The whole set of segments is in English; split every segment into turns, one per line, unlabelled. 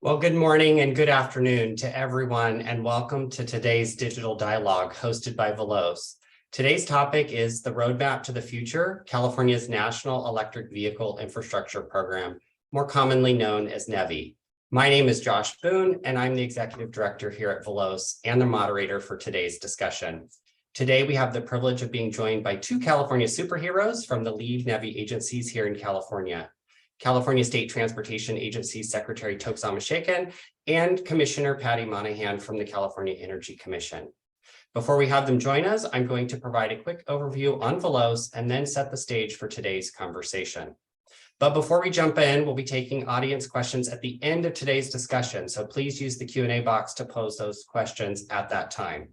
Well, good morning and good afternoon to everyone, and welcome to today's digital dialogue hosted by Veloz. Today's topic is the Roadmap to the Future, California's National Electric Vehicle Infrastructure Program, more commonly known as NEVI. My name is Josh Boone, and I'm the Executive Director here at Veloz and the moderator for today's discussion. Today, we have the privilege of being joined by two California superheroes from the lead NEVI agencies here in California. California State Transportation Agency Secretary Toks and Commissioner Patty Monahan from the California Energy Commission. Before we have them join us, I'm going to provide a quick overview on Veloz and then set the stage for today's conversation. But before we jump in, we'll be taking audience questions at the end of today's discussion, so please use the Q&A box to pose those questions at that time.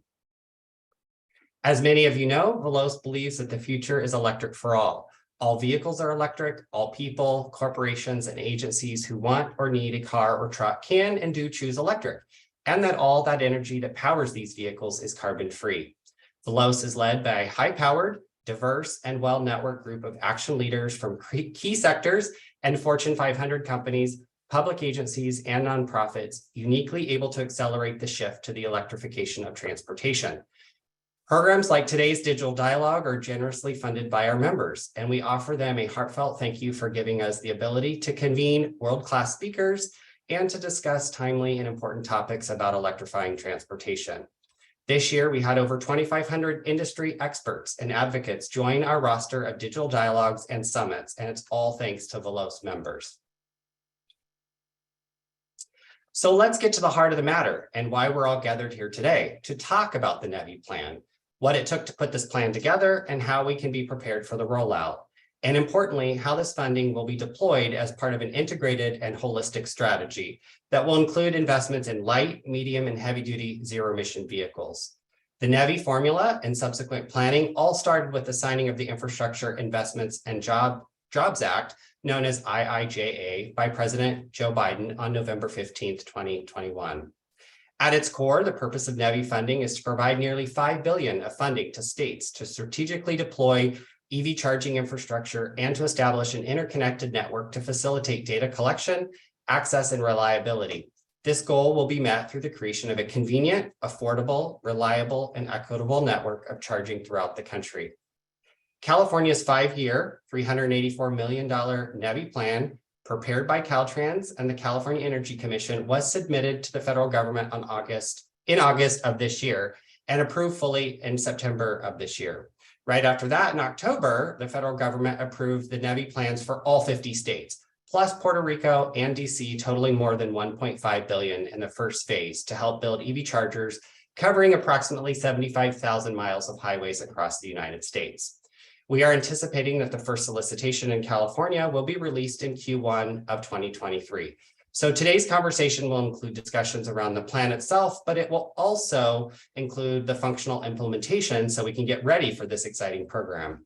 As many of you know, Veloz believes that the future is electric for all. All vehicles are electric, all people, corporations, and agencies who want or need a car or truck can and do choose electric, and that all that energy that powers these vehicles is carbon-free. Veloz is led by a high-powered, diverse, and well-networked group of action leaders from key sectors and Fortune 500 companies, public agencies, and nonprofits, uniquely able to accelerate the shift to the electrification of transportation. Programs like today's digital dialogue are generously funded by our members, and we offer them a heartfelt thank you for giving us the ability to convene world-class speakers and to discuss timely and important topics about electrifying transportation. This year, we had over 2,500 industry experts and advocates join our roster of digital dialogues and summits, and it's all thanks to Veloz members. So let's get to the heart of the matter and why we're all gathered here today to talk about the NEVI plan, what it took to put this plan together, and how we can be prepared for the rollout. And importantly, how this funding will be deployed as part of an integrated and holistic strategy that will include investments in light, medium, and heavy-duty zero-emission vehicles. The NEVI formula and subsequent planning all started with the signing of the Infrastructure Investments and Jobs Act, known as IIJA, by President Joe Biden on November 15, 2021. At its core, the purpose of NEVI funding is to provide nearly $5 billion of funding to states to strategically deploy EV charging infrastructure and to establish an interconnected network to facilitate data collection, access, and reliability. This goal will be met through the creation of a convenient, affordable, reliable, and equitable network of charging throughout the country. California's 5-year, $384 million NEVI plan, prepared by Caltrans and the California Energy Commission, was submitted to the federal government in August of this year and approved fully in September of this year. Right after that, in October, the federal government approved the NEVI plans for all 50 states, plus Puerto Rico and DC, totaling more than $1.5 billion in the first phase to help build EV chargers, covering approximately 75,000 miles of highways across the United States. We are anticipating that the first solicitation in California will be released in Q1 of 2023. So today's conversation will include discussions around the plan itself, but it will also include the functional implementation so we can get ready for this exciting program.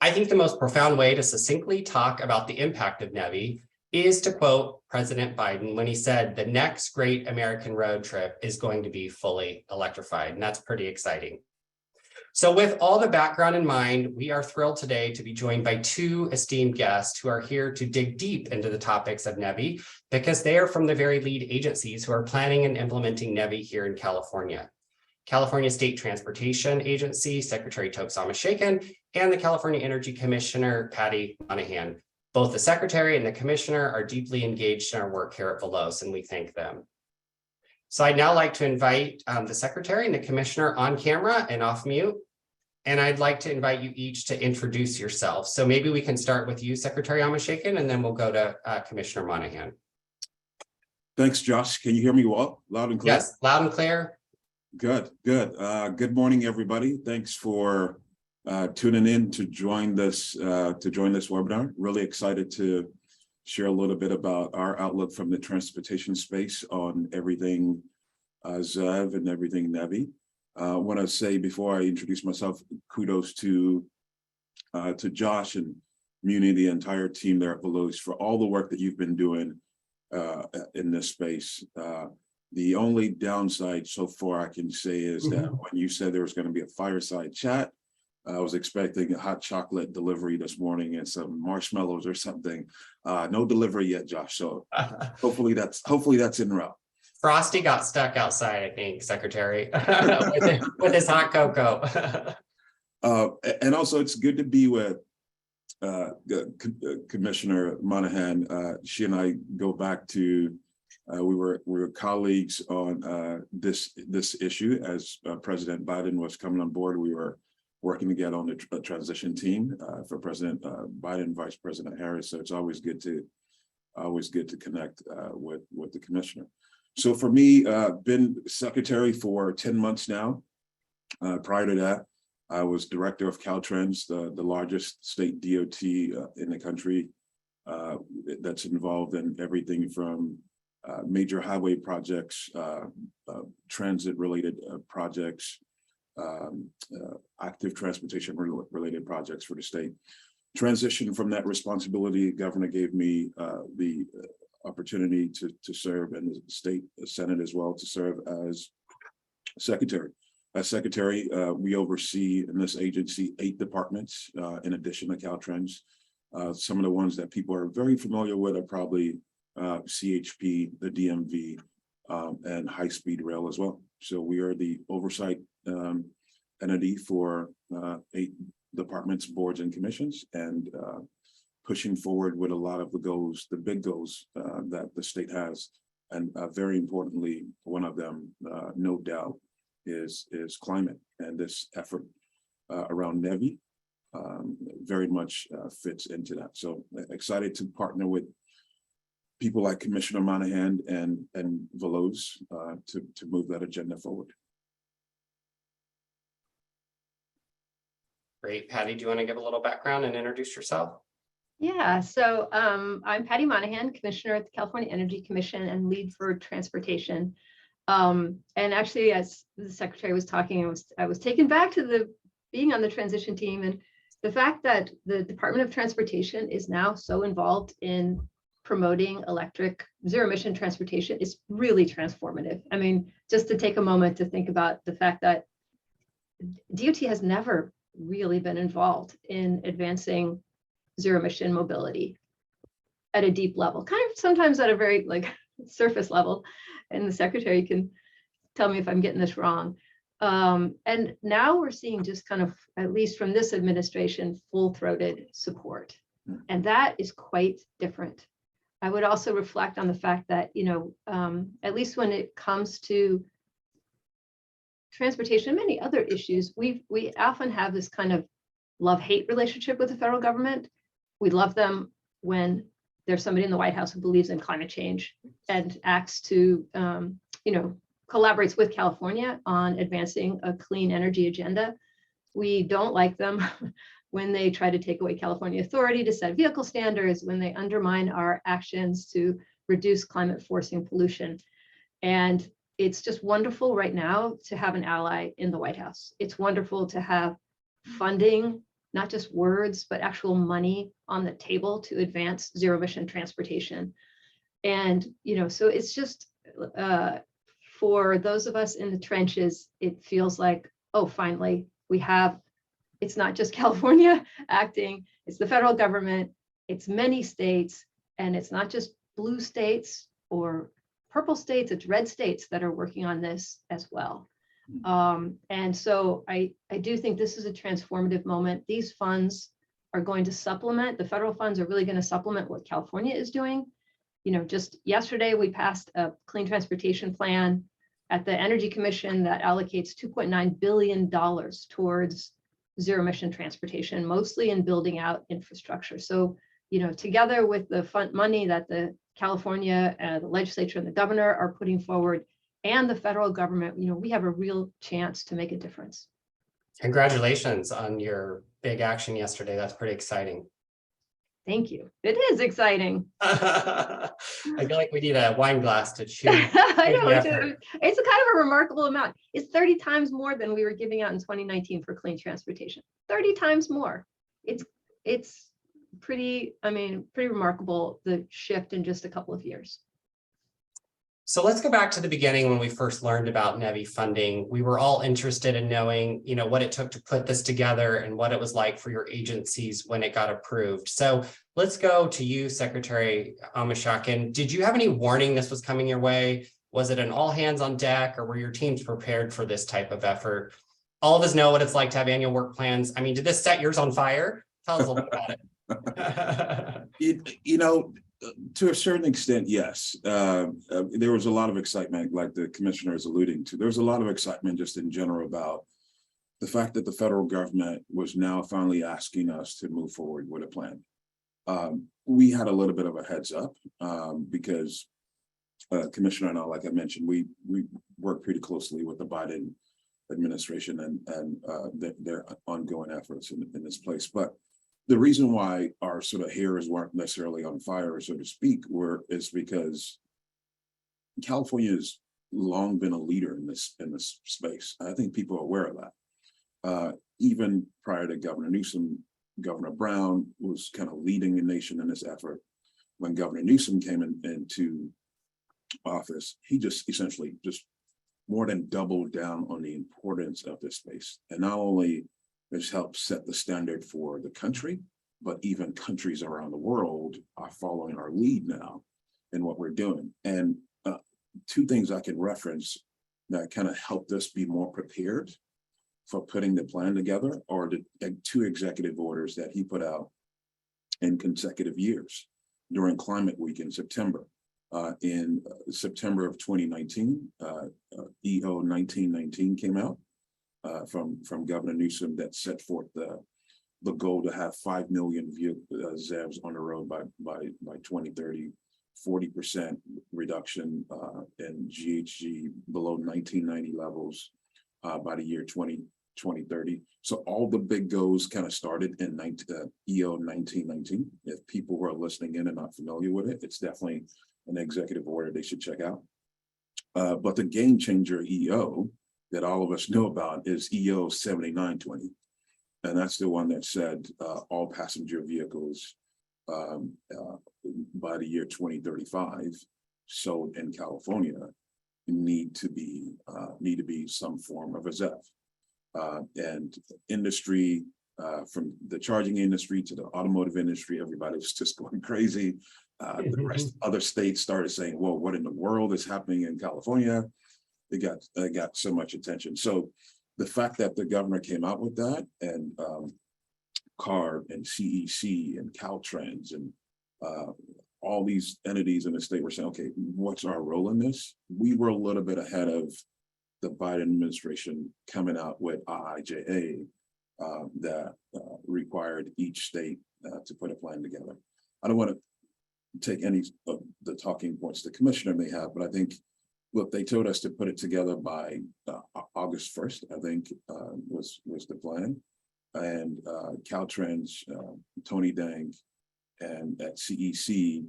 I think the most profound way to succinctly talk about the impact of NEVI is to quote President Biden when he said, "The next great American road trip is going to be fully electrified," and that's pretty exciting. So with all the background in mind, we are thrilled today to be joined by two esteemed guests who are here to dig deep into the topics of NEVI because they are from the very lead agencies who are planning and implementing NEVI here in California. California State Transportation Agency Secretary Toks and the California Energy Commissioner Patty Monahan. Both the Secretary and the Commissioner are deeply engaged in our work here at Veloz, and we thank them. So I'd now like to invite the Secretary and the Commissioner on camera and off mute. And I'd like to invite you each to introduce yourself. So maybe we can start with you, Secretary Omishakin, and then we'll go to Commissioner Monahan.
Thanks, Josh. Can you hear me well? Loud and clear?
Yes, loud and clear.
Good. Good morning, everybody. Thanks for tuning in to join this webinar. Really excited to share a little bit about our outlook from the transportation space on everything ZEV and everything NEVI. I want to say before I introduce myself, kudos to Josh and Muni, the entire team there at Veloz for all the work that you've been doing in this space. The only downside so far I can say is that when you said there was going to be a fireside chat, I was expecting a hot chocolate delivery this morning and some marshmallows or something. No delivery yet, Josh. So hopefully that's en route.
Frosty got stuck outside, I think, Secretary, with his hot cocoa.
And also, it's good to be with Commissioner Monahan. She and I go back to we were colleagues on this issue as President Biden was coming on board. We were working together on the transition team for President Biden, Vice President Harris. So it's always good to connect with the commissioner. So for me, been secretary for 10 months now. Prior to that, I was director of Caltrans, the largest state DOT in the country that's involved in everything from major highway projects, transit-related projects, active transportation related projects for the state. Transition from that responsibility, governor gave me the opportunity to serve in the state senate as well, to serve as secretary. As secretary, we oversee in this agency 8 departments in addition to Caltrans. Some of the ones that people are very familiar with are probably CHP, the DMV, and high-speed rail as well. So we are the oversight entity for 8 departments, boards, and commissions, and pushing forward with a lot of the big goals that the state has. And very importantly, one of them, no doubt, is climate, and this effort around NEVI very much fits into that. So excited to partner with people like Commissioner Monahan and Veloz to move that agenda forward.
Great. Patty, do you want to give a little background and introduce yourself?
Yeah, so I'm Patty Monahan, Commissioner at the California Energy Commission and lead for transportation. And actually, as the Secretary was talking, I was taken back to being on the transition team, and the fact that the Department of Transportation is now so involved in promoting electric zero-emission transportation is really transformative. I mean, just to take a moment to think about the fact that DOT has never really been involved in advancing zero-emission mobility at a deep level, kind of sometimes at a very surface level, and the Secretary can tell me if I'm getting this wrong. And now we're seeing just kind of, at least from this administration, full-throated support. And that is quite different. I would also reflect on the fact that, at least when it comes to transportation and many other issues, we often have this kind of love-hate relationship with the federal government. We love them when there's somebody in the White House who believes in climate change and acts to, collaborates with California on advancing a clean energy agenda. We don't like them when they try to take away California authority to set vehicle standards, when they undermine our actions to reduce climate forcing pollution. And it's just wonderful right now to have an ally in the White House. It's wonderful to have funding, not just words, but actual money on the table to advance zero emission transportation. And, so it's just, for those of us in the trenches, it feels like, oh, finally, it's not just California acting, it's the federal government, it's many states, and it's not just blue states or purple states, it's red states that are working on this as well. And so I do think this is a transformative moment. These funds are going to supplement, the federal funds are really going to supplement what California is doing. Just yesterday, we passed a clean transportation plan at the Energy Commission that allocates $2.9 billion towards zero emission transportation, mostly in building out infrastructure. So, together with the fund money that the California, the legislature and the governor are putting forward, and the federal government, we have a real chance to make a difference.
Congratulations on your big action yesterday. That's pretty exciting.
Thank you. It is exciting.
I feel like we need a wine glass to chew.
I know, it's a kind of a remarkable amount. It's 30 times more than we were giving out in 2019 for clean transportation. 30 times more. It's pretty remarkable, the shift in just a couple of years.
So let's go back to the beginning when we first learned about NEVI funding. We were all interested in knowing, what it took to put this together and what it was like for your agencies when it got approved. So let's go to you, Secretary Omishakin. Did you have any warning this was coming your way? Was it an all hands on deck, or were your teams prepared for this type of effort? All of us know what it's like to have annual work plans. I mean, did this set yours on fire? Tell us a little bit about it.
To a certain extent, yes. There was a lot of excitement, like the commissioner is alluding to. There was a lot of excitement just in general about the fact that the federal government was now finally asking us to move forward with a plan. We had a little bit of a heads up because Commissioner and I, like I mentioned, we work pretty closely with the Biden administration and their ongoing efforts in this place. But the reason why our sort of hairs weren't necessarily on fire, so to speak, is because California has long been a leader in this space. I think people are aware of that. Even prior to Governor Newsom, Governor Brown was kind of leading the nation in this effort. When Governor Newsom came into office, he just essentially just more than doubled down on the importance of this space. And not only has helped set the standard for the country, but even countries around the world are following our lead now in what we're doing. And two things I can reference that kind of helped us be more prepared for putting the plan together are the two executive orders that he put out in consecutive years during Climate Week in September. In September of 2019, EO 1919 came out from Governor Newsom that set forth the goal to have 5 million ZEVs on the road by 2030, 40% reduction in GHG below 1990 levels by the year 2030. So all the big goals kind of started in EO 1919. If people who are listening in and not familiar with it, it's definitely an executive order they should check out. But the game changer EO that all of us know about is EO 7920. And that's the one that said all passenger vehicles by the year 2035 sold in California need to be some form of a ZEV. And industry, from the charging industry to the automotive industry, everybody was just going crazy. The rest other states started saying, well, what in the world is happening in California? It got so much attention. So the fact that the governor came out with that, and CARB and CEC and Caltrans and all these entities in the state were saying, okay, what's our role in this? We were a little bit ahead of the Biden administration coming out with IIJA that required each state to put a plan together. I don't want to take any of the talking points the commissioner may have, but I think, look, they told us to put it together by August 1st, I think was the plan. And Caltrans, Tony Dang, and at CEC,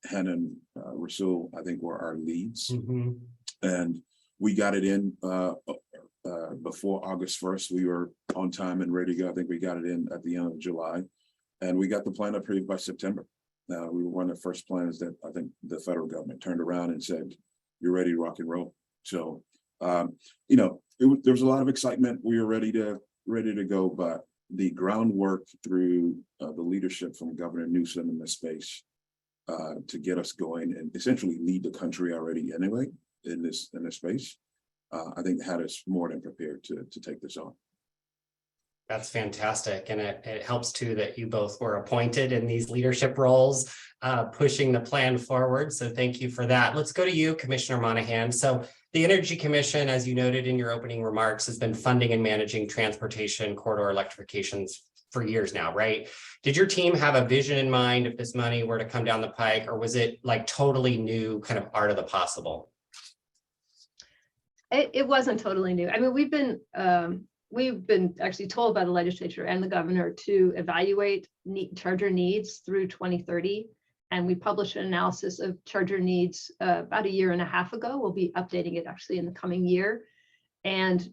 Hannon, Rasul, I think were our leads. Mm-hmm. And we got it in before August 1st. We were on time and ready to go. I think we got it in at the end of July. And we got the plan approved by September. We were one of the first plans that I think the federal government turned around and said, you're ready to rock and roll. So, there was a lot of excitement. We were ready to go, but the groundwork through the leadership from Governor Newsom in this space to get us going and essentially lead the country already anyway in this space, I think had us more than prepared to take this on.
That's fantastic. And it helps too that you both were appointed in these leadership roles, pushing the plan forward. So thank you for that. Let's go to you, Commissioner Monahan. So the Energy Commission, as you noted in your opening remarks, has been funding and managing transportation corridor electrifications for years now, right? Did your team have a vision in mind if this money were to come down the pike, or was it like totally new kind of art of the possible?
It wasn't totally new. I mean, we've been actually told by the legislature and the governor to evaluate charger needs through 2030. And we published an analysis of charger needs about a year and a half ago. We'll be updating it actually in the coming year. And,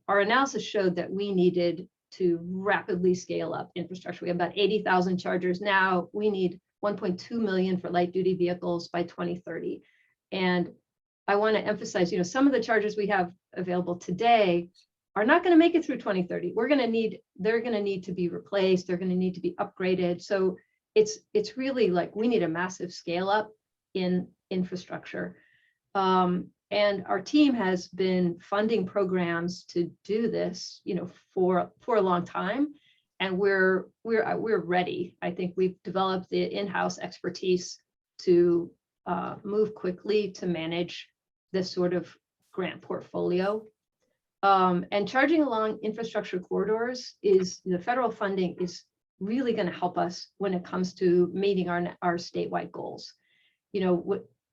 our analysis showed that we needed to rapidly scale up infrastructure. We have about 80,000 chargers now. We need 1.2 million for light duty vehicles by 2030. And I want to emphasize, some of the chargers we have available today are not going to make it through 2030. They're going to need to be replaced. They're going to need to be upgraded. So it's really like we need a massive scale up in infrastructure. And our team has been funding programs to do this, for a long time. And we're ready. I think we've developed the in-house expertise to move quickly to manage this sort of grant portfolio. And charging along infrastructure corridors the federal funding is really going to help us when it comes to meeting our statewide goals.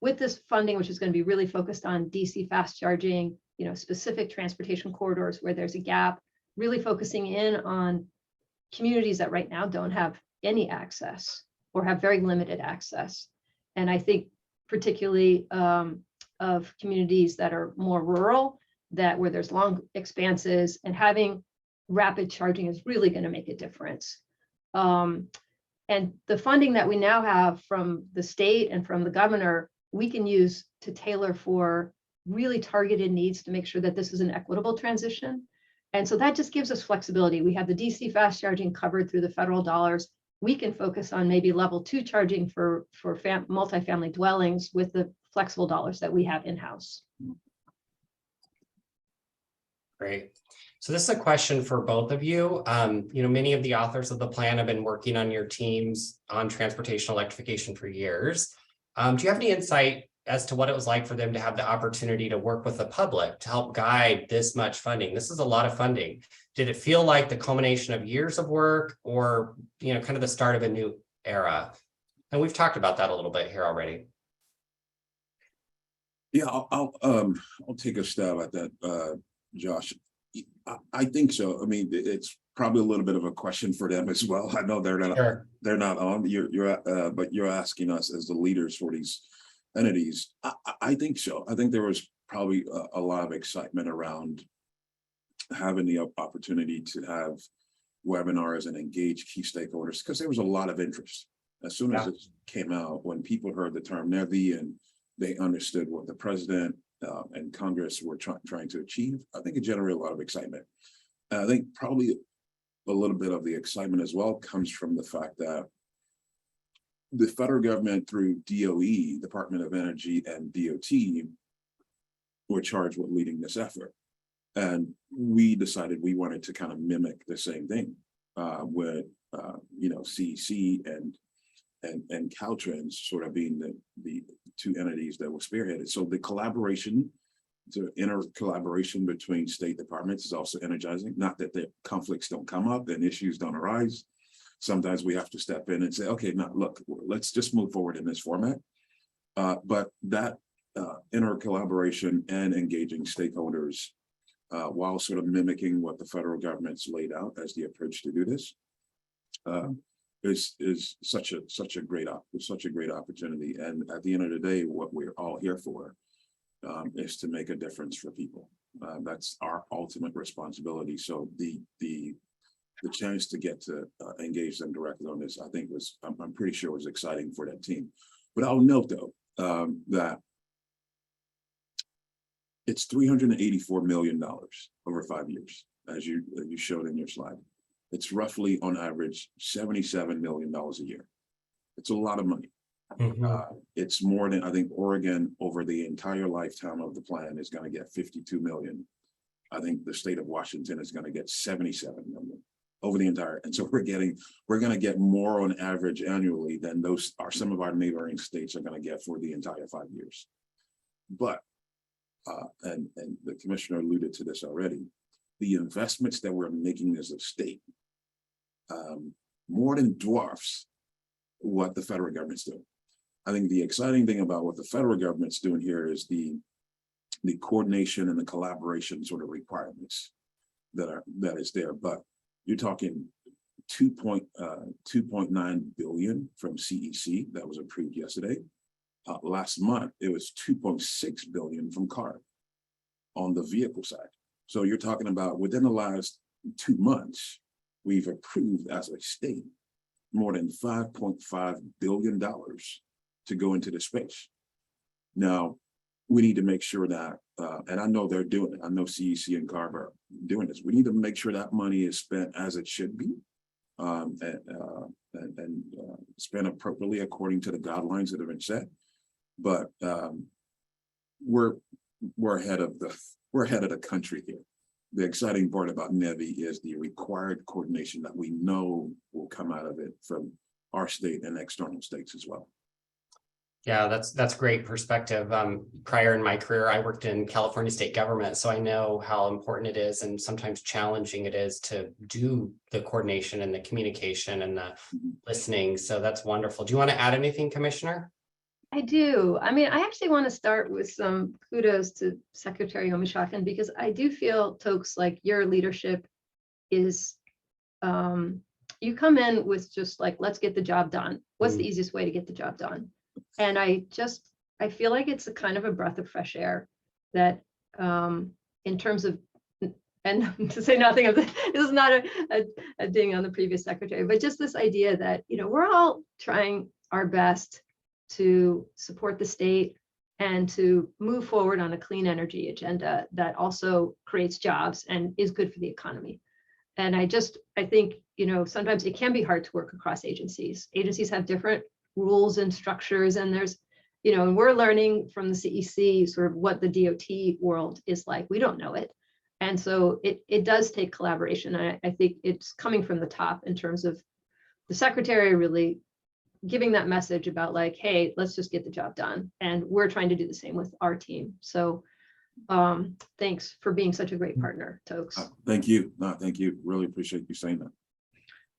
With this funding, which is going to be really focused on DC fast charging, specific transportation corridors where there's a gap, really focusing in on communities that right now don't have any access or have very limited access. And I think particularly of communities that are more rural, where there's long expanses, and having rapid charging is really going to make a difference. And the funding that we now have from the state and from the governor, we can use to tailor for really targeted needs to make sure that this is an equitable transition. And so that just gives us flexibility. We have the DC fast charging covered through the federal dollars. We can focus on maybe level 2 charging for multifamily dwellings with the flexible dollars that we have in-house.
Great. So this is a question for both of you. Many of the authors of the plan have been working on your teams on transportation electrification for years. Do you have any insight as to what it was like for them to have the opportunity to work with the public to help guide this much funding? This is a lot of funding. Did it feel like the culmination of years of work, or, kind of the start of a new era? And we've talked about that a little bit here already.
Yeah, I'll take a stab at that, Josh. I think so. I mean, it's probably a little bit of a question for them as well. I know they're not. Sure. They're not on. But you're asking us as the leaders for these entities. I think so. I think there was probably a lot of excitement around having the opportunity to have webinars and engage key stakeholders, because there was a lot of interest. As soon as it came out, when people heard the term NEVI and they understood what the president and Congress were trying to achieve, I think it generated a lot of excitement. And I think probably a little bit of the excitement as well comes from the fact that the federal government, through DOE, Department of Energy, and DOT, were charged with leading this effort. And we decided we wanted to kind of mimic the same thing with, CEC and Caltrans sort of being the two entities that were spearheaded. So the inner collaboration between state departments is also energizing. Not that the conflicts don't come up and issues don't arise. Sometimes we have to step in and say, okay, now look, let's just move forward in this format. But that inner collaboration and engaging stakeholders, while sort of mimicking what the federal government's laid out as the approach to do this, is such a great opportunity. And at the end of the day, what we're all here for is to make a difference for people. That's our ultimate responsibility. So the chance to get to engage them directly on this, I think I'm pretty sure was exciting for that team. But I'll note though that it's $384 million over 5 years, as you showed in your slide. It's roughly on average $77 million a year. It's a lot of money. Mm-hmm. It's more than, I think, Oregon over the entire lifetime of the plan is going to get 52 million. I think the state of Washington is going to get 77 million over the entire. And so we're going to get more on average annually than some of our neighboring states are going to get for the entire 5 years. But, and the commissioner alluded to this already, the investments that we're making as a state more than dwarfs what the federal government's doing. I think the exciting thing about what the federal government's doing here is the coordination and the collaboration sort of requirements that is there. But you're talking 2.9 billion from CEC that was approved yesterday. Last month, it was 2.6 billion from CARB on the vehicle side. So you're talking about within the last 2 months, we've approved as a state more than $5.5 billion to go into the space. Now, we need to make sure that, and I know they're doing it. I know CEC and CARB are doing this. We need to make sure that money is spent as it should be, and spent appropriately according to the guidelines that have been set. But we're ahead of the country here. The exciting part about NEVI is the required coordination that we know will come out of it from our state and external states as well.
Yeah, that's great perspective. Prior in my career, I worked in California state government, so I know how important it is and sometimes challenging it is to do the coordination and the communication and the listening. So that's wonderful. Do you want to add anything, Commissioner?
I do. I mean, I actually want to start with some kudos to Secretary Omishakin, because I do feel, Toks, like your leadership is, you come in with just like, let's get the job done. What's the easiest way to get the job done? And I feel like it's a kind of a breath of fresh air that in terms of, and to say nothing of this is not a ding on the previous secretary, but just this idea that, you know, we're all trying our best to support the state and to move forward on a clean energy agenda that also creates jobs and is good for the economy. And I think, you know, sometimes it can be hard to work across agencies. Agencies have different rules and structures, and there's, you know, and we're learning from the CEC sort of what the DOT world is like. We don't know it. And so it does take collaboration. I think it's coming from the top in terms of the secretary really giving that message about like, hey, let's just get the job done. And we're trying to do the same with our team. So thanks for being such a great partner, Toks.
Thank you. No, thank you. Really appreciate you saying that.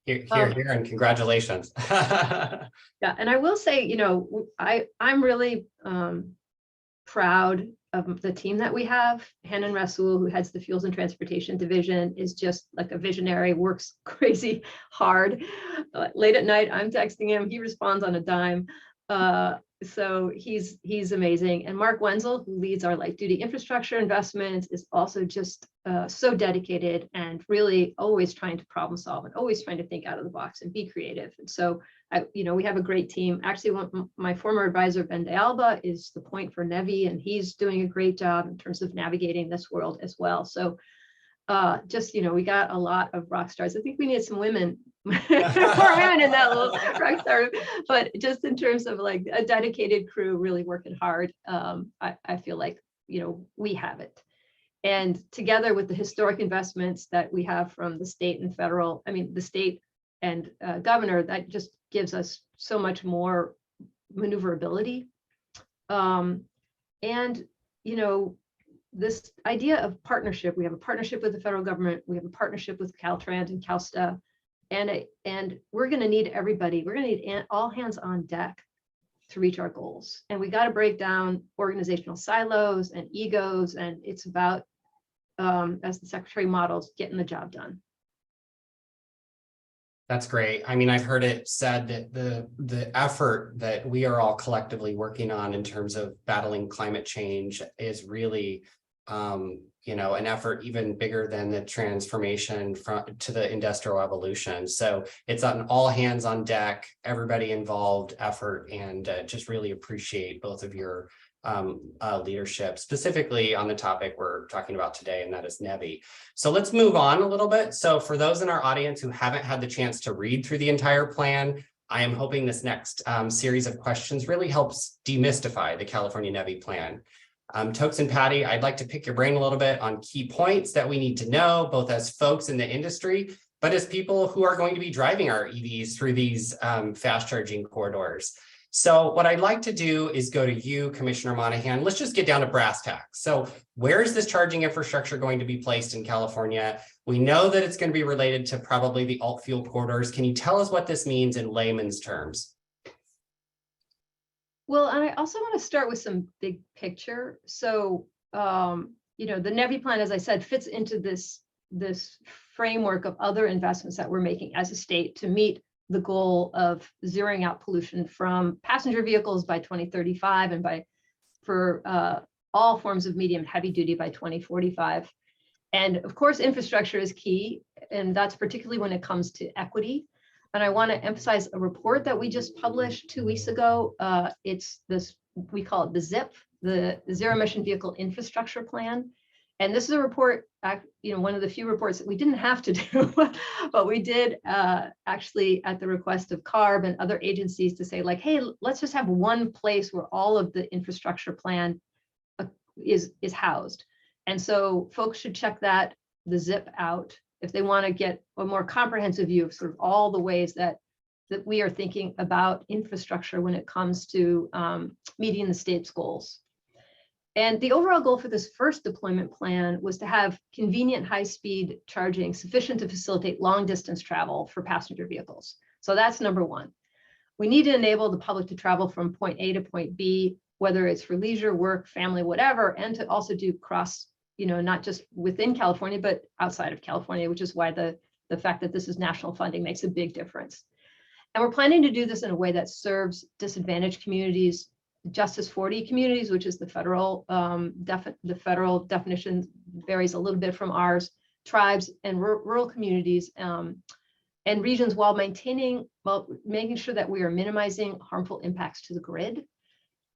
Here, and congratulations.
Yeah, and I will say, you know, I'm really proud of the team that we have. Hanan Rasool, who heads the Fuels and Transportation Division, is just like a visionary, works crazy hard. Late at night, I'm texting him, he responds on a dime. So he's amazing. And Mark Wenzel, who leads our light duty infrastructure investments, is also just so dedicated and really always trying to problem solve and always trying to think out of the box and be creative. And so, you know, we have a great team. Actually, my former advisor, Ben De Alba, is the point for NEVI, and he's doing a great job in terms of navigating this world as well. So just, you know, we got a lot of rock stars. I think we need some women, more women in that little rock star, but just in terms of like a dedicated crew really working hard, I feel like, you know, we have it. And together with the historic investments that we have from the state and federal, I mean, the state and governor, that just gives us so much more maneuverability. And, you know, this idea of partnership, we have a partnership with the federal government, we have a partnership with Caltrans and CalSTA, and we're going to need everybody. We're going to need all hands on deck to reach our goals. And we got to break down organizational silos and egos. And it's about, as the secretary models, getting the job done.
That's great. I mean, I've heard it said that the effort that we are all collectively working on in terms of battling climate change is really, you know, an effort even bigger than the transformation to the industrial revolution. So it's an all hands on deck, everybody involved effort, and just really appreciate both of your leadership, specifically on the topic we're talking about today, and that is NEVI. So let's move on a little bit. So for those in our audience who haven't had the chance to read through the entire plan, I am hoping this next series of questions really helps demystify the California NEVI plan. Toks and Patty, I'd like to pick your brain a little bit on key points that we need to know, both as folks in the industry, but as people who are going to be driving our EVs through these fast charging corridors. So what I'd like to do is go to you, Commissioner Monahan. Let's just get down to brass tacks. So where is this charging infrastructure going to be placed in California? We know that it's going to be related to probably the alt fuel corridors. Can you tell us what this means in layman's terms?
Well, and I also want to start with some big picture. So, you know, the NEVI plan, as I said, fits into this framework of other investments that we're making as a state to meet the goal of zeroing out pollution from passenger vehicles by 2035 and for all forms of medium and heavy duty by 2045. And of course, infrastructure is key, and that's particularly when it comes to equity. And I want to emphasize a report that we just published 2 weeks ago. It's this, we call it the ZIP, the Zero Emission Vehicle Infrastructure Plan. And this is a report, one of the few reports that we didn't have to do, but we did actually at the request of CARB and other agencies to say like, hey, let's just have one place where all of the infrastructure plan is housed. And so folks should check the zip out if they want to get a more comprehensive view of sort of all the ways that we are thinking about infrastructure when it comes to meeting the state's goals. And the overall goal for this first deployment plan was to have convenient high-speed charging sufficient to facilitate long-distance travel for passenger vehicles. So that's number one. We need to enable the public to travel from point A to point B, whether it's for leisure, work, family, whatever, and to also do cross, not just within California, but outside of California, which is why the fact that this is national funding makes a big difference. And we're planning to do this in a way that serves disadvantaged communities, Justice 40 communities, which is the federal definition varies a little bit from ours, tribes and rural communities and regions, while making sure that we are minimizing harmful impacts to the grid,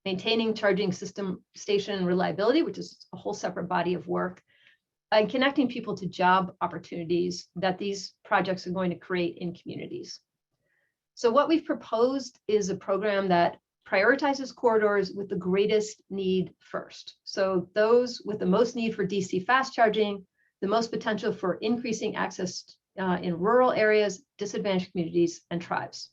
maintaining charging system station reliability, which is a whole separate body of work, and connecting people to job opportunities that these projects are going to create in communities. So what we've proposed is a program that prioritizes corridors with the greatest need first. So those with the most need for DC fast charging, the most potential for increasing access in rural areas, disadvantaged communities, and tribes.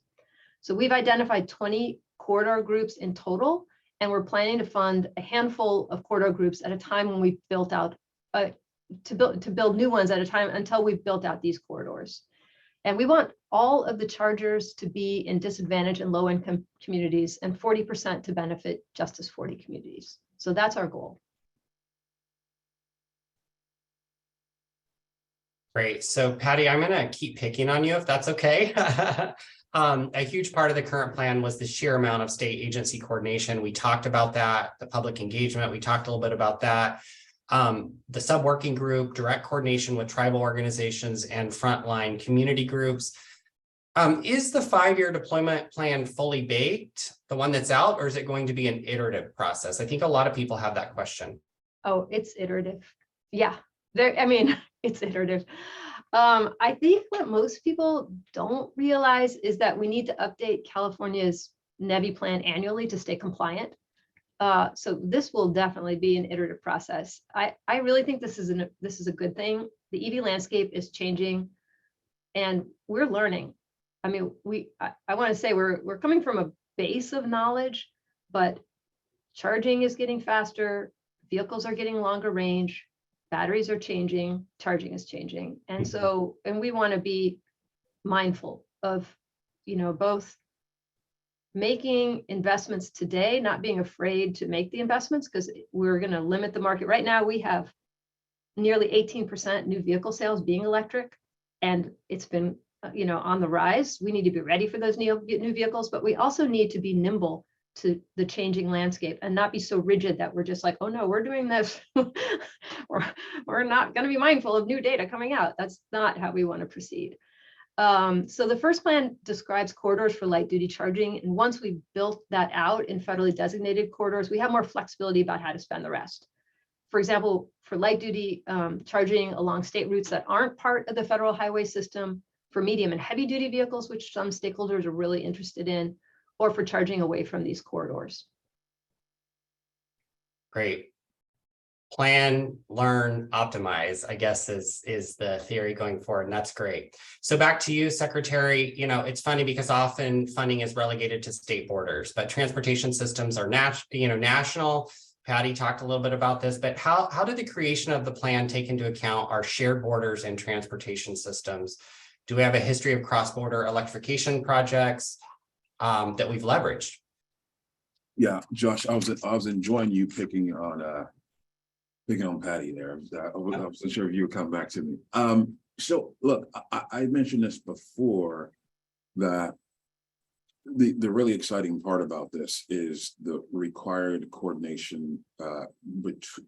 So we've identified 20 corridor groups in total, and we're planning to fund a handful of corridor groups at a time when we've built out, to build new ones at a time until we've built out these corridors. And we want all of the chargers to be in disadvantaged and low-income communities and 40% to benefit Justice 40 communities. So that's our goal.
Great. So Patty, I'm going to keep picking on you if that's okay. A huge part of the current plan was the sheer amount of state agency coordination. We talked about that, the public engagement. We talked a little bit about that. The sub-working group, direct coordination with tribal organizations and frontline community groups. Is the 5-year deployment plan fully baked, the one that's out, or is it going to be an iterative process? I think a lot of people have that question.
Oh, it's iterative. Yeah, it's iterative. I think what most people don't realize is that we need to update California's NEVI plan annually to stay compliant. So this will definitely be an iterative process. I really think this is a good thing. The EV landscape is changing, and we're learning. I mean, I want to say we're coming from a base of knowledge, but charging is getting faster, vehicles are getting longer range, batteries are changing, charging is changing, and we want to be mindful of, both making investments today, not being afraid to make the investments, because we're going to limit the market. Right now, we have nearly 18% new vehicle sales being electric, and it's been, on the rise. We need to be ready for those new vehicles, but we also need to be nimble to the changing landscape and not be so rigid that we're just like, oh no, we're doing this. we're not going to be mindful of new data coming out. That's not how we want to proceed. So the first plan describes corridors for light duty charging. And once we've built that out in federally designated corridors, we have more flexibility about how to spend the rest. For example, for light duty charging along state routes that aren't part of the federal highway system, for medium and heavy duty vehicles, which some stakeholders are really interested in, or for charging away from these corridors.
Great. Plan, learn, optimize, I guess is the theory going forward, and that's great. So back to you, Secretary. It's funny because often funding is relegated to state borders, but transportation systems are national. Patty talked a little bit about this, but how did the creation of the plan take into account our shared borders and transportation systems? Do we have a history of cross-border electrification projects that we've leveraged?
Yeah, Josh, I was enjoying you picking on Patty there. I wasn't sure if you would come back to me. So look, I mentioned this before, that the really exciting part about this is the required coordination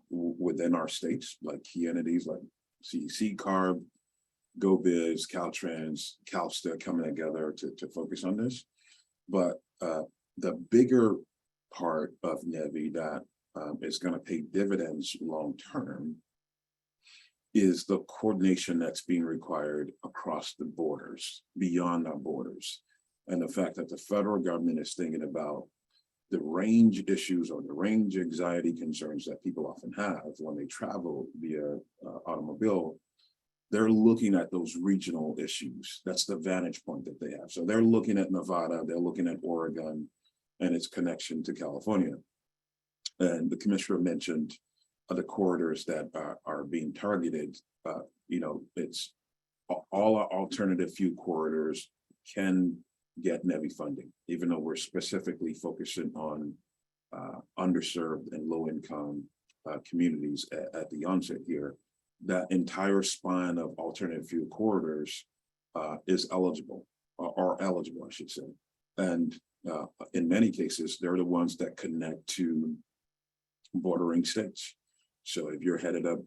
within our states, like key entities like CEC, CARB, GoBiz, Caltrans, CalSTA coming together to focus on this. But the bigger part of NEVI that is going to pay dividends long term is the coordination that's being required across the borders, beyond our borders. And the fact that the federal government is thinking about the range issues or the range anxiety concerns that people often have when they travel via automobile, they're looking at those regional issues. That's the vantage point that they have. So they're looking at Nevada, they're looking at Oregon and its connection to California. And the commissioner mentioned the corridors that are being targeted. It's all our alternative fuel corridors can get NEVI funding, even though we're specifically focusing on underserved and low-income communities at the onset here. That entire spine of alternative fuel corridors is eligible, or eligible, I should say. And in many cases, they're the ones that connect to bordering states. So if you're headed up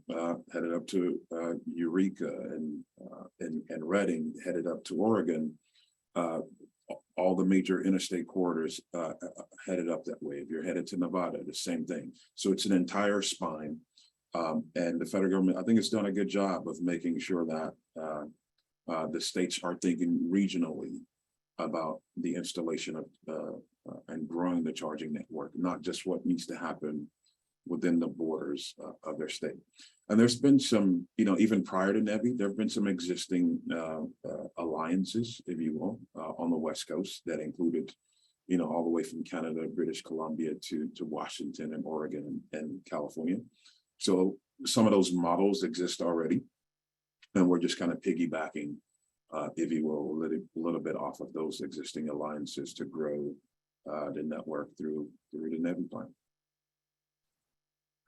to Eureka and Redding, headed up to Oregon, all the major interstate corridors headed up that way. If you're headed to Nevada, the same thing. So it's an entire spine. And the federal government, I think, has done a good job of making sure that the states are thinking regionally about the installation of and growing the charging network, not just what needs to happen within the borders of their state. And there's been some, even prior to NEVI, there have been some existing alliances, if you will, on the West Coast that included, all the way from Canada, British Columbia to Washington and Oregon and California. So some of those models exist already, and we're just kind of piggybacking, if you will, a little bit off of those existing alliances to grow the network through the NEVI plan.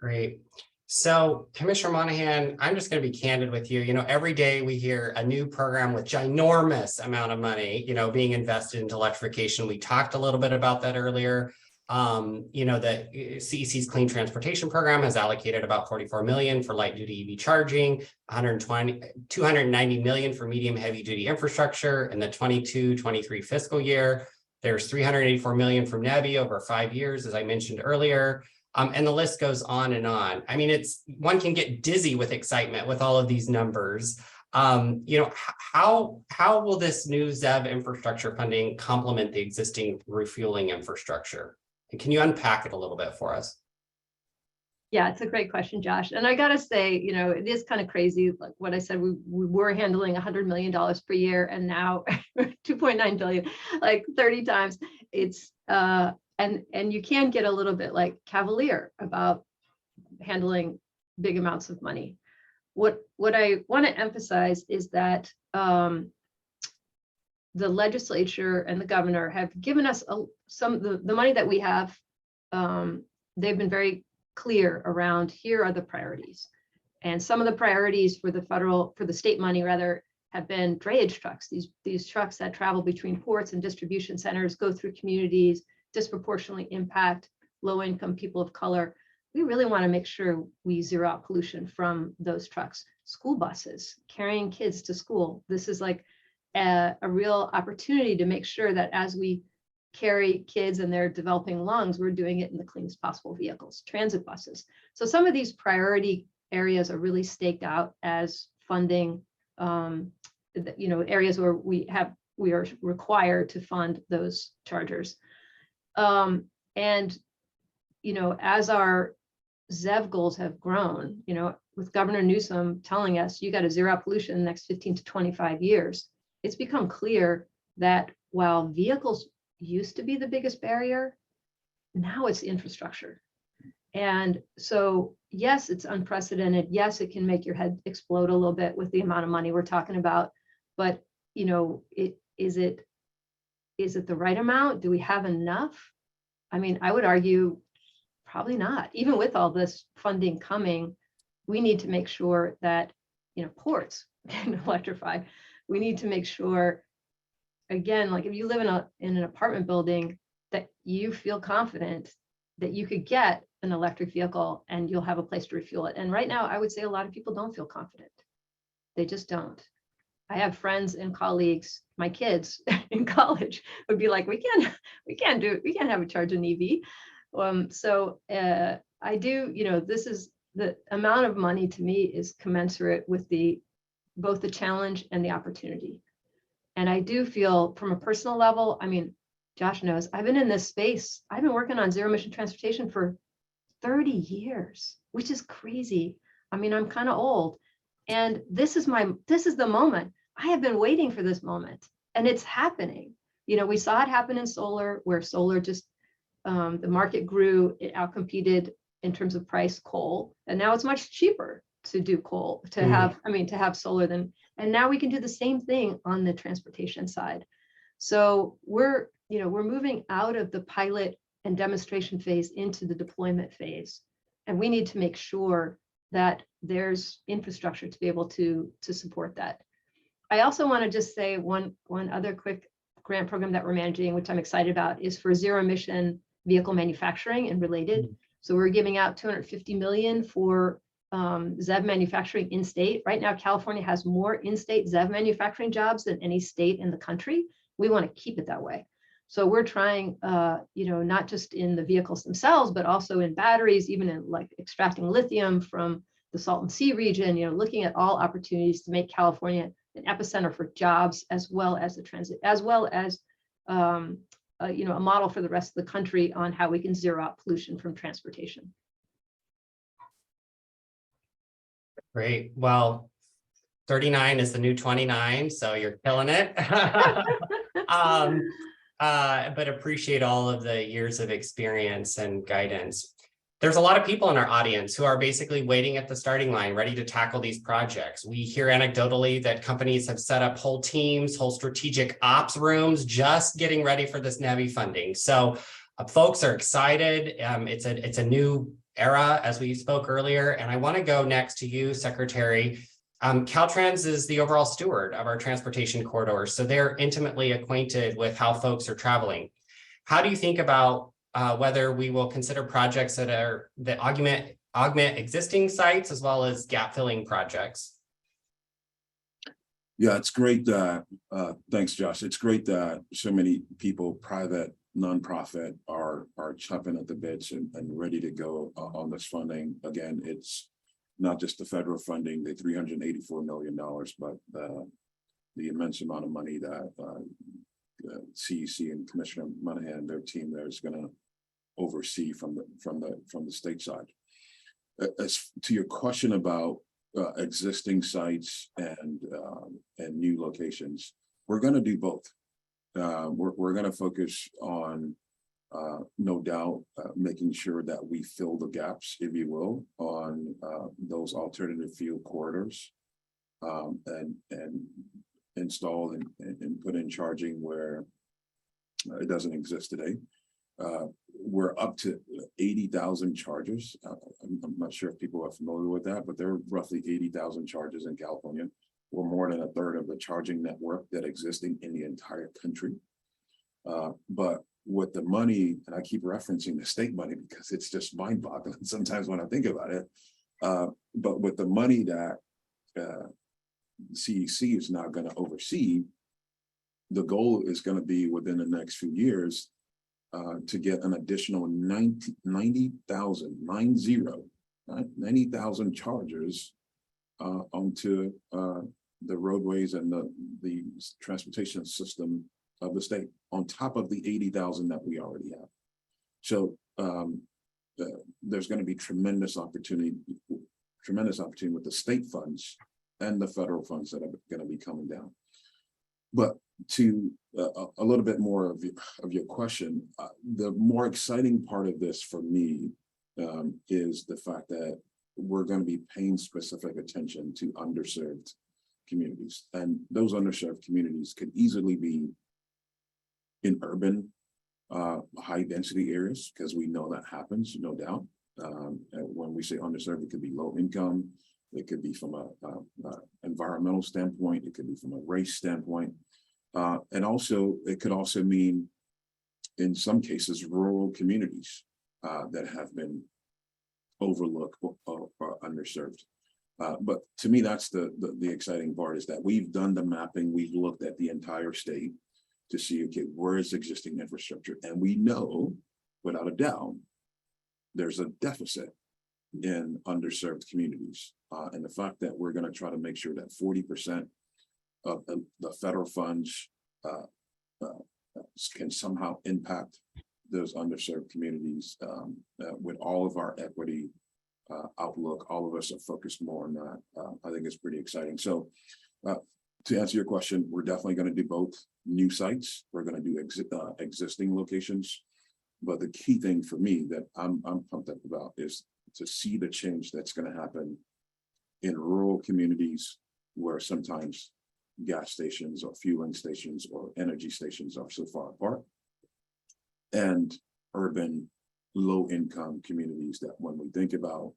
Great. So Commissioner Monahan, I'm just going to be candid with you. Every day we hear a new program with ginormous amount of money, being invested into electrification. We talked a little bit about that earlier. The CEC's Clean Transportation Program has allocated about $44 million for light duty EV charging, $290 million for medium heavy duty infrastructure in the 22-23 fiscal year. There's $384 million from NEVI over 5 years, as I mentioned earlier. And the list goes on and on. I mean, one can get dizzy with excitement with all of these numbers. How will this new ZEV infrastructure funding complement the existing refueling infrastructure? And can you unpack it a little bit for us?
Yeah, it's a great question, Josh. And I gotta say, it is kind of crazy. Like what I said, we were handling $100 million per year, and now 2.9 billion, like 30 times. It's and you can get a little bit like cavalier about handling big amounts of money. What I want to emphasize is that the legislature and the governor have given us some of the money that we have. They've been very clear around, here are the priorities. And some of the priorities for the state money rather, have been drayage trucks. These trucks that travel between ports and distribution centers, go through communities, disproportionately impact low-income people of color. We really want to make sure we zero out pollution from those trucks. School buses carrying kids to school. This is like a real opportunity to make sure that as we carry kids and their developing lungs, we're doing it in the cleanest possible vehicles. Transit buses. So some of these priority areas are really staked out as funding, areas where we are required to fund those chargers. As our ZEV goals have grown, with Governor Newsom telling us you got to zero out pollution in the next 15 to 25 years, it's become clear that while vehicles used to be the biggest barrier, now it's infrastructure. And so, yes, it's unprecedented. Yes, it can make your head explode a little bit with the amount of money we're talking about, but is it the right amount? Do we have enough? I mean, I would argue probably not. Even with all this funding coming, we need to make sure that ports can electrify. We need to make sure, again, like if you live in an apartment building, that you feel confident that you could get an electric vehicle and you'll have a place to refuel it. And right now, I would say a lot of people don't feel confident. They just don't. I have friends and colleagues, my kids in college would be like, we can't have a charge in EV. I do, this is the amount of money to me is commensurate with both the challenge and the opportunity. And I do feel from a personal level, I mean, Josh knows, I've been in this space. I've been working on zero emission transportation for 30 years, which is crazy. I mean, I'm kind of old. And this is the moment. I have been waiting for this moment, and it's happening. We saw it happen in solar, where solar just, the market grew, it outcompeted in terms of price coal. And now it's much cheaper to do coal, to have solar than, and now we can do the same thing on the transportation side. So we're moving out of the pilot and demonstration phase into the deployment phase. And we need to make sure that there's infrastructure to be able to support that. I also want to just say one other quick grant program that we're managing, which I'm excited about, is for zero emission vehicle manufacturing and related. So we're giving out $250 million for ZEV manufacturing in state. Right now, California has more in-state ZEV manufacturing jobs than any state in the country. We want to keep it that way. So we're trying, not just in the vehicles themselves, but also in batteries, even in like extracting lithium from the Salton Sea region, looking at all opportunities to make California an epicenter for jobs, as well as the transit, as well as, a model for the rest of the country on how we can zero out pollution from transportation.
Great. Well, 39 is the new 29, so you're killing it. But appreciate all of the years of experience and guidance. There's a lot of people in our audience who are basically waiting at the starting line, ready to tackle these projects. We hear anecdotally that companies have set up whole teams, whole strategic ops rooms, just getting ready for this NEVI funding. So folks are excited. It's a new era, as we spoke earlier. And I want to go next to you, Secretary. Caltrans is the overall steward of our transportation corridors, so they're intimately acquainted with how folks are traveling. How do you think about whether we will consider projects that augment existing sites as well as gap filling projects?
Yeah, it's great that, thanks, Josh. It's great that so many people, private, nonprofit, are chomping at the bits and ready to go on this funding. Again, it's not just the federal funding, the $384 million, but the immense amount of money that CEC and Commissioner Monahan and their team there is going to oversee from the state side. As to your question about existing sites and new locations, we're going to do both. We're going to focus on no doubt making sure that we fill the gaps, if you will, on those alternative fuel corridors, and install and put in charging where it doesn't exist today. We're up to 80,000 chargers. I'm not sure if people are familiar with that, but there are roughly 80,000 chargers in California. We're more than a third of the charging network that existing in the entire country. But with the money, and I keep referencing the state money because it's just mind-boggling sometimes when I think about it. But with the money that CEC is now going to oversee, the goal is going to be within the next few years to get an additional 90,000 chargers onto the roadways and the transportation system of the state, on top of the 80,000 that we already have. So there's going to be tremendous opportunity with the state funds and the federal funds that are going to be coming down. But to a little bit more of your question, the more exciting part of this for me is the fact that we're going to be paying specific attention to underserved communities. And those underserved communities could easily be in urban, high density areas, because we know that happens, no doubt. When we say underserved, it could be low income, it could be from a environmental standpoint, it could be from a race standpoint. And also, it could also mean, in some cases, rural communities that have been overlooked or underserved. But to me, that's the exciting part, is that we've done the mapping, we've looked at the entire state to see, okay, where is existing infrastructure? And we know, without a doubt, there's a deficit in underserved communities. And the fact that we're going to try to make sure that 40% of the federal funds can somehow impact those underserved communities with all of our equity outlook, all of us are focused more on that. I think it's pretty exciting. So to answer your question, we're definitely going to do both new sites. We're going to do existing locations. But the key thing for me that I'm pumped up about is to see the change that's going to happen in rural communities where sometimes gas stations or fueling stations or energy stations are so far apart, and urban low-income communities that when we think about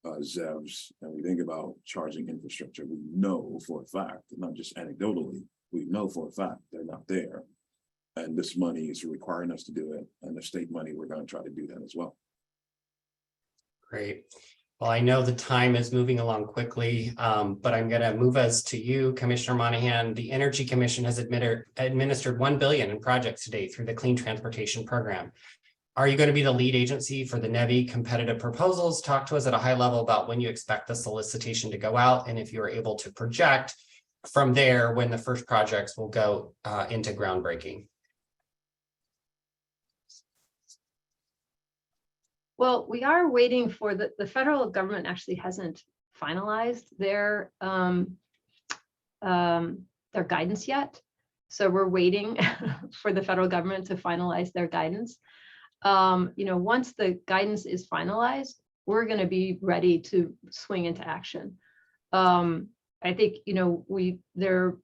ZEVs and we think about charging infrastructure, we know for a fact, not just anecdotally, we know for a fact they're not there. And this money is requiring us to do it. And the state money, we're going to try to do that as well.
Great. Well, I know the time is moving along quickly, but I'm going to move us to you, Commissioner Monahan. The Energy Commission has administered $1 billion in projects today through the Clean Transportation Program. Are you going to be the lead agency for the NEVI competitive proposals? Talk to us at a high level about when you expect the solicitation to go out, and if you are able to project from there when the first projects will go into groundbreaking.
Well, we are waiting for the federal government actually hasn't finalized their guidance yet. So we're waiting for the federal government to finalize their guidance. Once the guidance is finalized, we're going to be ready to swing into action. I think, there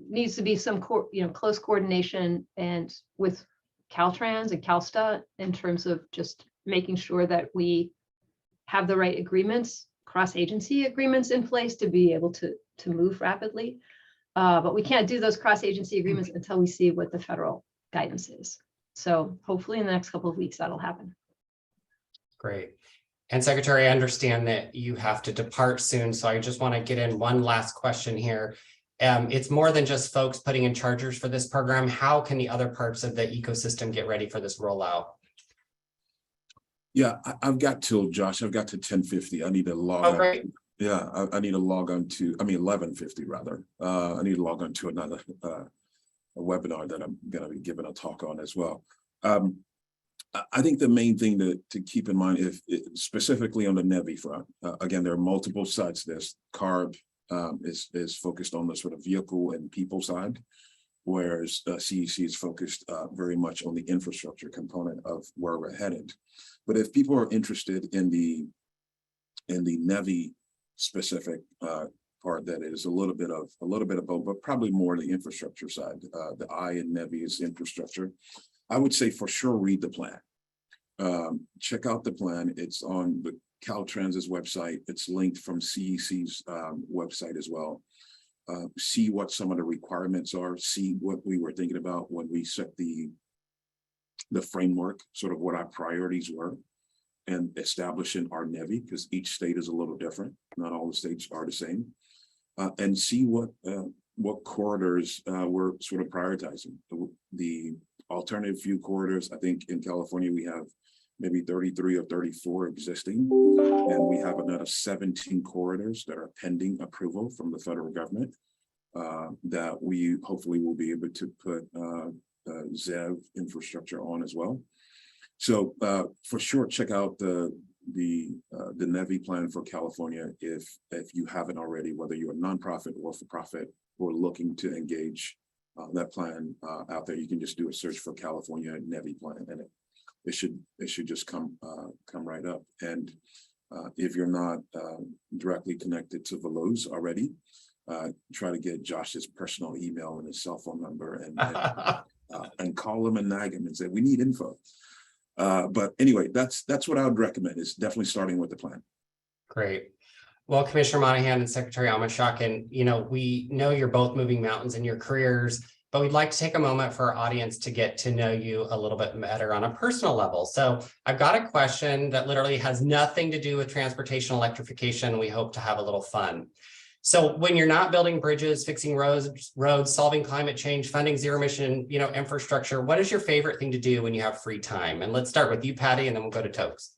needs to be some, close coordination and with Caltrans and CalSTA in terms of just making sure that we have the right agreements, cross-agency agreements in place to be able to move rapidly. But we can't do those cross-agency agreements until we see what the federal guidance is. So hopefully in the next couple of weeks, that'll happen.
Great. And Secretary, I understand that you have to depart soon, so I just want to get in one last question here. It's more than just folks putting in chargers for this program. How can the other parts of the ecosystem get ready for this rollout?
Yeah, I've got till, Josh, I've got to 10:50. I need to log on.
Great.
Yeah, I need to log on to, 11:50 rather. I need to log on to another a webinar that I'm going to be giving a talk on as well. I think the main thing to keep in mind, specifically on the NEVI front, again, there are multiple sites. There's CARB is focused on the sort of vehicle and people side, whereas CEC is focused very much on the infrastructure component of where we're headed. But if people are interested in the NEVI specific part, that is a little bit of both, but probably more the infrastructure side. The I in NEVI is infrastructure. I would say for sure read the plan. Check out the plan. It's on the Caltrans's website. It's linked from CEC's website as well. See what some of the requirements are. See what we were thinking about when we set the framework, sort of what our priorities were, and establishing our NEVI, because each state is a little different. Not all the states are the same. And see what corridors we're sort of prioritizing. The alternative fuel corridors, I think in California, we have maybe 33 or 34 existing, and we have another 17 corridors that are pending approval from the federal government that we hopefully will be able to put ZEV infrastructure on as well. So for sure, check out the NEVI plan for California if you haven't already, whether you're a nonprofit or for profit or looking to engage that plan out there. You can just do a search for California NEVI plan, and it should just come right up. And if you're not directly connected to Veloz already, try to get Josh's personal email and his cell phone number and call him and nag him and say, we need info. But anyway, that's what I would recommend, is definitely starting with the plan.
Great. Well, Commissioner Monahan and Secretary Omishakin, we know you're both moving mountains in your careers, but we'd like to take a moment for our audience to get to know you a little bit better on a personal level. So I've got a question that literally has nothing to do with transportation electrification. We hope to have a little fun. So when you're not building bridges, fixing roads, solving climate change, funding zero emission, infrastructure, what is your favorite thing to do when you have free time? And let's start with you, Patty, and then we'll go to Toks.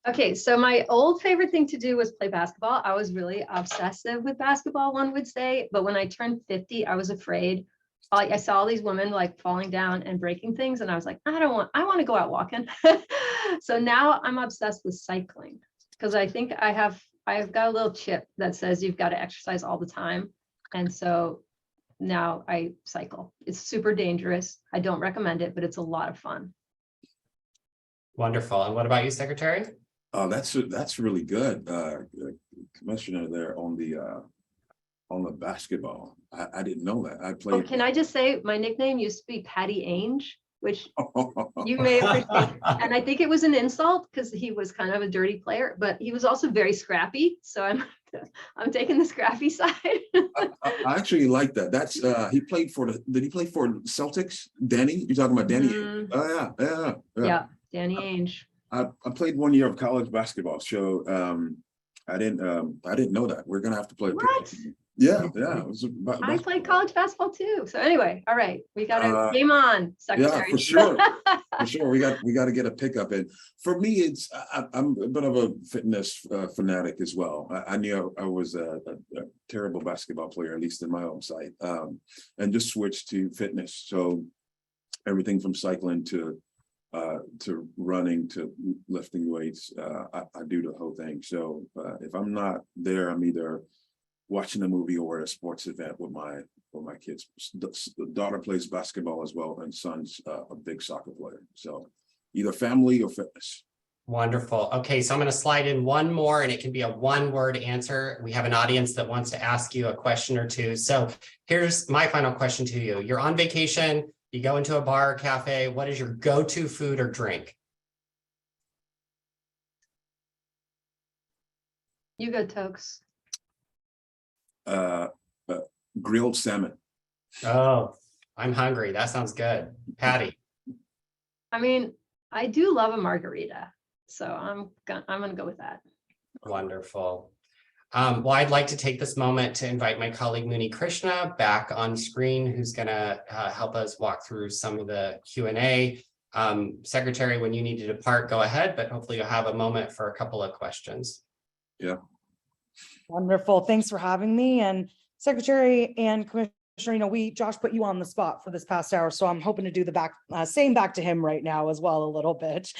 Okay, so my old favorite thing to do was play basketball. I was really obsessive with basketball, one would say. But when I turned 50, I was afraid. I saw all these women like falling down and breaking things. And I was like, I want to go out walking. So now I'm obsessed with cycling because I think I've got a little chip that says you've got to exercise all the time. And so now I cycle. It's super dangerous. I don't recommend it, but it's a lot of fun.
Wonderful. And what about you, Secretary?
Oh, that's really good. Commissioner there on the basketball. I didn't know that. I
Oh,
played.
can I just say my nickname used to be Patty Ainge, which you may appreciate. And I think it was an insult because he was kind of a dirty player, but he was also very scrappy. So I'm taking the scrappy side.
I actually like that. That's he played for did he play for Celtics? Danny? You're talking about Danny? Oh yeah.
Yeah, Danny Ainge.
I played 1 year of college basketball, so I didn't know that. We're gonna have to play.
What?
Yeah. It was
I played college basketball too. So anyway, all right, we got a game on, Secretary.
Yeah, for sure. For sure, we got to get a pickup in. For me, I'm a bit of a fitness fanatic as well. I knew I was a terrible basketball player, at least in my own sight, and just switched to fitness. So everything from cycling to running to lifting weights, I do the whole thing. So if I'm not there, I'm either watching a movie or at a sports event with my kids. The daughter plays basketball as well, and son's a big soccer player. So either family or fitness.
Wonderful. Okay, so I'm going to slide in one more, and it can be a one-word answer. We have an audience that wants to ask you a question or two. So here's my final question to you. You're on vacation, you go into a bar or cafe. What is your go-to food or drink?
You go, Toks.
Grilled salmon.
Oh, I'm hungry. That sounds good. Patty.
I mean, I do love a margarita, so I'm gonna go with that.
Wonderful. Well, I'd like to take this moment to invite my colleague Muni Krishna back on screen, who's going to help us walk through some of the Q&A. Secretary, when you need to depart, go ahead, but hopefully you'll have a moment for a couple of questions.
Yeah.
Wonderful. Thanks for having me. And Secretary and Commissioner, Josh put you on the spot for this past hour, so I'm hoping to do the same back to him right now as well a little bit.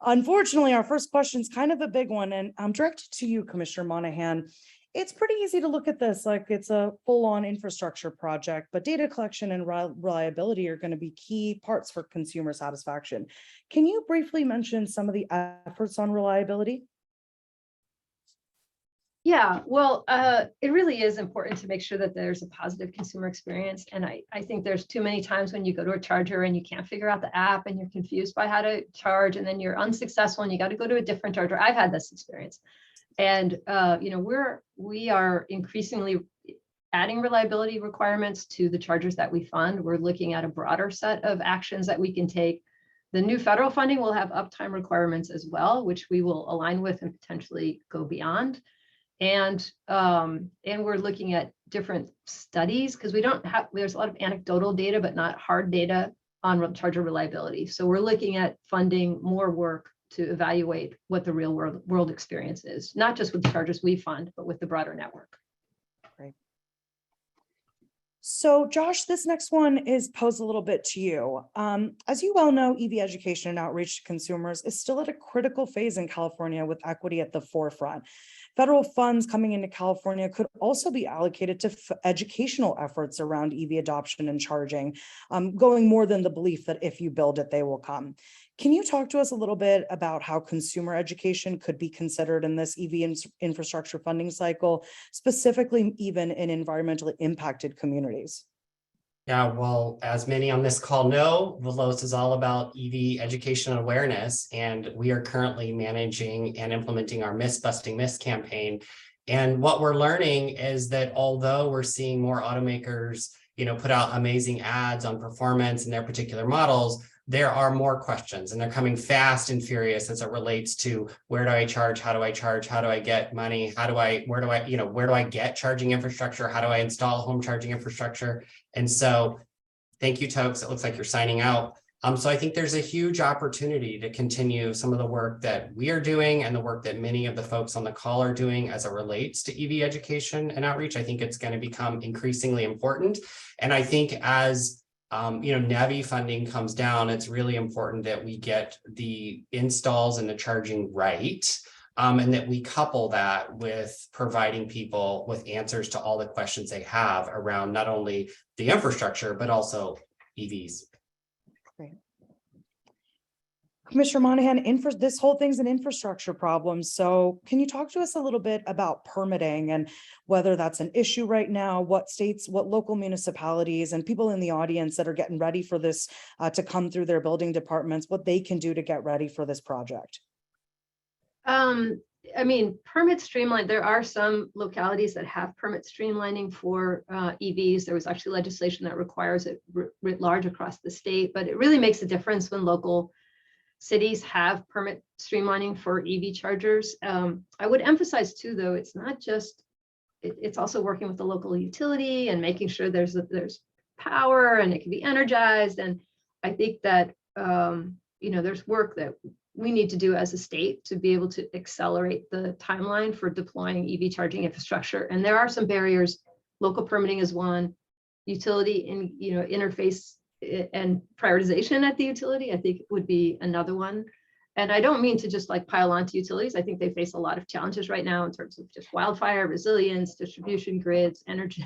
Unfortunately, our first question is kind of a big one, and I'm directed to you, Commissioner Monahan. It's pretty easy to look at this like it's a full-on infrastructure project, but data collection and reliability are going to be key parts for consumer satisfaction. Can you briefly mention some of the efforts on reliability?
Yeah, well, it really is important to make sure that there's a positive consumer experience. And I think there's too many times when you go to a charger and you can't figure out the app and you're confused by how to charge, and then you're unsuccessful and you got to go to a different charger. I've had this experience. And, we are increasingly adding reliability requirements to the chargers that we fund. We're looking at a broader set of actions that we can take. The new federal funding will have uptime requirements as well, which we will align with and potentially go beyond. And we're looking at different studies because there's a lot of anecdotal data, but not hard data on charger reliability. So we're looking at funding more work to evaluate what the real world experience is, not just with the chargers we fund, but with the broader network.
Great. So Josh, this next one is posed a little bit to you. As you well know, EV education and outreach to consumers is still at a critical phase in California with equity at the forefront. Federal funds coming into California could also be allocated to educational efforts around EV adoption and charging, going more than the belief that if you build it, they will come. Can you talk to us a little bit about how consumer education could be considered in this EV infrastructure funding cycle, specifically even in environmentally impacted communities?
Yeah, well, as many on this call know, Veloz is all about EV education and awareness, and we are currently managing and implementing our Busting Myths campaign. And what we're learning is that although we're seeing more automakers, put out amazing ads on performance in their particular models, there are more questions, and they're coming fast and furious as it relates to where do I charge, how do I charge, how do I get money, where do I get charging infrastructure, how do I install home charging infrastructure? And so, thank you, Toks. It looks like you're signing out. So I think there's a huge opportunity to continue some of the work that we are doing and the work that many of the folks on the call are doing as it relates to EV education and outreach. I think it's going to become increasingly important. And I think as NEVI funding comes down, it's really important that we get the installs and the charging right. And that we couple that with providing people with answers to all the questions they have around not only the infrastructure, but also EVs.
Great. Commissioner Monahan, this whole thing's an infrastructure problem. So can you talk to us a little bit about permitting and whether that's an issue right now, what states, what local municipalities and people in the audience that are getting ready for this to come through their building departments, what they can do to get ready for this project?
I mean, permit streamline, there are some localities that have permit streamlining for EVs. There was actually legislation that requires it writ large across the state, but it really makes a difference when local cities have permit streamlining for EV chargers. I would emphasize too, though, it's not just, it's also working with the local utility and making sure there's power and it can be energized. And I think that, there's work that we need to do as a state to be able to accelerate the timeline for deploying EV charging infrastructure. And there are some barriers. Local permitting is one, utility and interface and prioritization at the utility, I think would be another one. And I don't mean to just like pile onto utilities. I think they face a lot of challenges right now in terms of just wildfire resilience, distribution grids, energy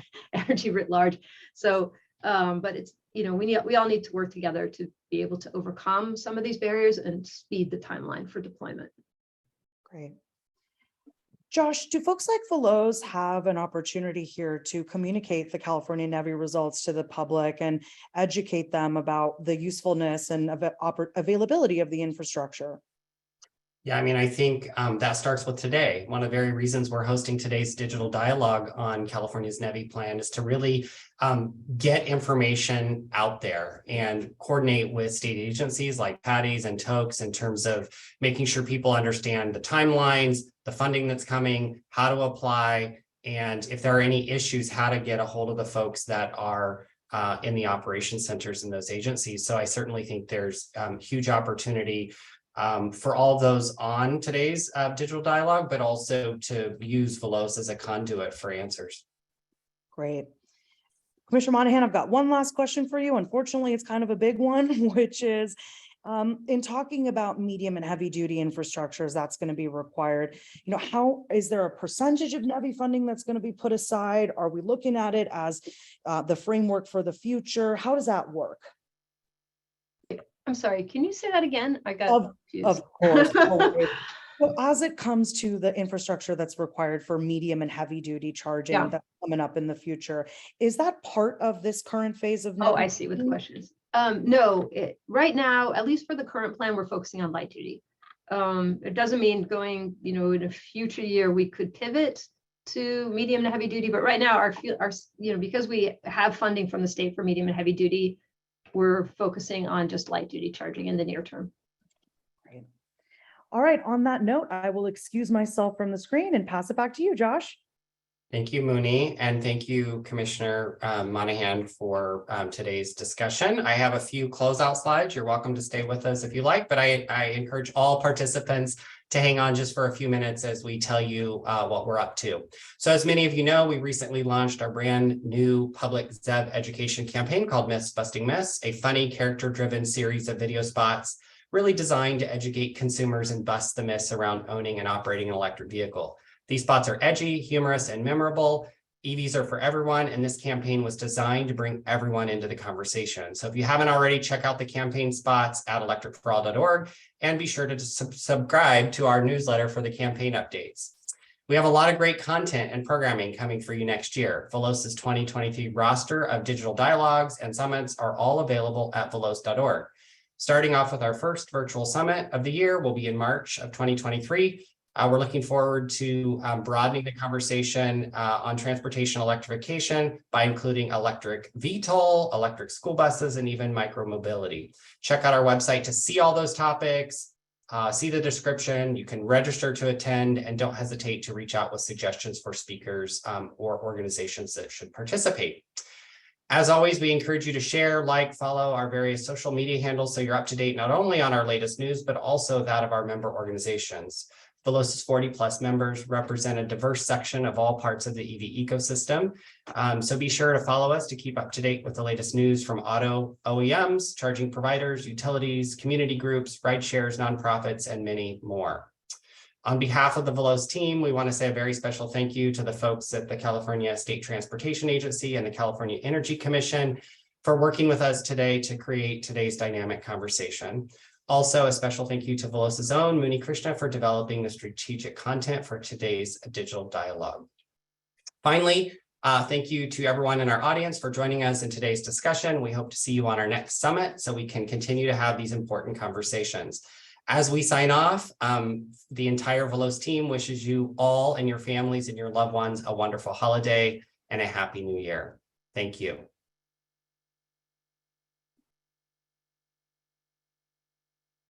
writ large. So, but it's, we all need to work together to be able to overcome some of these barriers and speed the timeline for deployment.
Great. Josh, do folks like Veloz have an opportunity here to communicate the California NEVI results to the public and educate them about the usefulness and availability of the infrastructure?
Yeah, I mean, I think that starts with today. One of the very reasons we're hosting today's digital dialogue on California's NEVI plan is to really get information out there and coordinate with state agencies like Patty's and Toks in terms of making sure people understand the timelines, the funding that's coming, how to apply, and if there are any issues, how to get a hold of the folks that are in the operations centers in those agencies. So I certainly think there's huge opportunity for all those on today's digital dialogue, but also to use Veloz as a conduit for answers.
Great. Commissioner Monahan, I've got one last question for you. Unfortunately, it's kind of a big one, which is in talking about medium and heavy duty infrastructures that's going to be required, how is there a percentage of NEVI funding that's going to be put aside? Are we looking at it as the framework for the future? How does that work?
I'm sorry, can you say that again? I got confused.
Of course. So as it comes to the infrastructure that's required for medium and heavy duty charging that's coming up in the future, is that part of this current phase of NEVI?
Oh, I see what the question is. No, right now, at least for the current plan, we're focusing on light duty. It doesn't mean going, in a future year, we could pivot to medium to heavy duty, but right now our because we have funding from the state for medium and heavy duty, we're focusing on just light duty charging in the near term.
Great. All right, on that note, I will excuse myself from the screen and pass it back to you, Josh.
Thank you, Mooney, and thank you, Commissioner Monahan, for today's discussion. I have a few closeout slides. You're welcome to stay with us if you like, but I encourage all participants to hang on just for a few minutes as we tell you what we're up to. So as many of you know, we recently launched our brand new public ZEB education campaign called Myths Busting Myths, a funny character-driven series of video spots really designed to educate consumers and bust the myths around owning and operating an electric vehicle. These spots are edgy, humorous, and memorable. EVs are for everyone, and this campaign was designed to bring everyone into the conversation. So if you haven't already, check out the campaign spots at electricforall.org and be sure to subscribe to our newsletter for the campaign updates. We have a lot of great content and programming coming for you next year. Veloz's 2023 roster of digital dialogues and summits are all available at veloz.org. Starting off with our first virtual summit of the year will be in March of 2023. We're looking forward to broadening the conversation on transportation electrification by including electric VTOL, electric school buses, and even micromobility. Check out our website to see all those topics, see the description. You can register to attend, and don't hesitate to reach out with suggestions for speakers or organizations that should participate. As always, we encourage you to share, like, follow our various social media handles so you're up to date not only on our latest news, but also that of our member organizations. Veloz's 40+ members represent a diverse section of all parts of the EV ecosystem. So be sure to follow us to keep up to date with the latest news from auto OEMs, charging providers, utilities, community groups, ride shares, nonprofits, and many more. On behalf of the Veloz team, we want to say a very special thank you to the folks at the California State Transportation Agency and the California Energy Commission for working with us today to create today's dynamic conversation. Also, a special thank you to Veloz's own Muni Krishna for developing the strategic content for today's digital dialogue. Finally, thank you to everyone in our audience for joining us in today's discussion. We hope to see you on our next summit so we can continue to have these important conversations. As we sign off, the entire Veloz team wishes you all and your families and your loved ones a wonderful holiday and a happy new year. Thank you.